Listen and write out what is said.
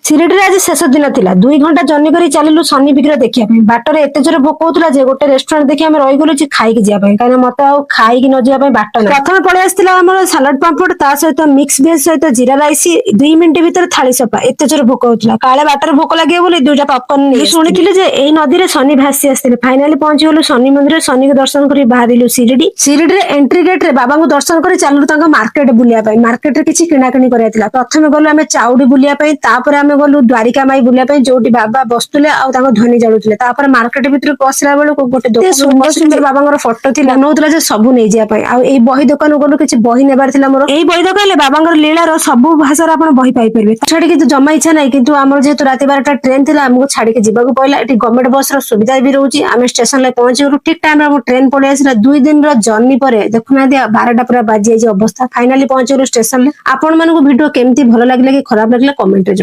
ସିରିଡିରେ ଆଜି ଶେଷ ଦିନ ଥିଲା। 2 ଘଣ୍ଟା ଜର୍ଣ୍ଣି କରି ଚାଲିଲୁ ଶନି ବିଗ୍ରହ ଦେଖିବା ପାଇଁ। ବାଟରେ ଏତେ ଜୋରେ ଭୋକ ହଉଥିଲା ଯେ ଗୋଟେ ରେଷ୍ଟୁରାଣ୍ଟ ଦେଖି ଆମେ ରହିଗଲୁ ଯେ ଖାଇକି ଯିବା ପାଇଁ, କାରଣ ମତେ ଆଉ ଖାଇକି ନ ଯିବା ପାଇଁ ବାଟ ନାହିଁ। ପ୍ରଥମେ ପଳେଇ ଆସିଥିଲା ଆମର ସାଲାଡ ପାମ୍ପଡ, ତା ସହିତ ମିକ୍ସ ଭେଜ ସହିତ ଜିରା ରାଇସ୍। 2 ମିନିଟ୍ ଭିତରେ ଥାଳି ସଫା। ଏତେ ଜୋରେ ଭୋକ ହଉଥିଲା, କାଳେ ବାଟରେ ଭୋକ ଲାଗିବ ବୋଲି 2ଟା ପପକର୍ନ ନେଇ ଶୁଣିଥିଲି ଯେ ଏଇ ନଦୀରେ ଶନି ଭାସି ଆସିଥିଲେ। ଫାଇନାଲି ପହଞ୍ଚିଗଲୁ ଶନି ମନ୍ଦିରରେ। ଶନିକୁ ଦର୍ଶନ କରି ବାହାରିଲୁ ସିରିଡିରେ ଏଣ୍ଟ୍ରି ଗେଟ ରେ ବାବାଙ୍କୁ ଦର୍ଶନ କରି ଚାଲିଲୁ ତାଙ୍କ ମାର୍କେଟ ବୁଲିବା ପାଇଁ। ମାର୍କେଟରେ କିଛି କିଣାକିଣି କରିବାର ଥିଲା। ପ୍ରଥମେ ଗଲୁ ଆମେ ଚାଉଡି ବୁଲିବା ପାଇଁ, ତାପରେ ଆମେ ଗଲୁ ଦ୍ୱାରିକା ମାଇ ବୁଲିବା ପାଇଁ, ଯୋଉଠି ବାବା ବସୁଥିଲେ ଆଉ ତାଙ୍କ ଧ୍ୱନି ଜଳୁଥିଲେ। ତାପରେ ମାର୍କେଟ ଭିତରକୁ ପଶିଲା ବେଳକୁ ଗୋଟେ ଦୋକାନ ସୁନ୍ଦର ସୁନ୍ଦର ବାବାଙ୍କର ଫଟୋ ଥିଲା, ନଉଥିଲା ଯେ ସବୁ ନେଇଯିବା ପାଇଁ। ଆଉ ଏଇ ବହି ଦୋକାନକୁ ଗଲୁ, କିଛି ବହି ନେବାର ଥିଲା ମୋର। ଏଇ ବହି ଦୋକାନରେ ବାବାଙ୍କର ଲୀଳାର ସବୁ ଭାଷାର ଆପଣ ବହି ପାଇପାରିବେ। ଛାଡି କିନ୍ତୁ ଜମା ଇଚ୍ଛା ନାହିଁ, କିନ୍ତୁ ଆମର ଯେହେତୁ ରାତି 12ଟା ଟ୍ରେନ ଥିଲା, ଆମକୁ ଛାଡିକି ଯିବାକୁ ପଡିଲା। ଏଠି ଗଭର୍ଣ୍ଣମେଣ୍ଟ ବସ ର ସୁବିଧା ବି ରହୁଛି। ଆମେ ଷ୍ଟେସନରେ ପହଞ୍ଚିଗଲୁ ଠିକ ଟାଇମରେ। ଆମ ଟ୍ରେନ ପଳେଇ ଆସିଲା। 2 ଦିନର ଜର୍ଣ୍ଣି ପରେ ଦେଖୁନାହାନ୍ତି 12ଟା ପୁରା ବାଜି ଯାଇଛି ଅବସ୍ଥା। ଫାଇନାଲି ପହଞ୍ଚିଗଲୁ ଷ୍ଟେସନରେ। ଆପଣ ମାନଙ୍କୁ ଭିଡିଓ କେମିତି ଭଲ ଲାଗିଲା କି ଖରାପ ଲାଗିଲା କମେଣ୍ଟରେ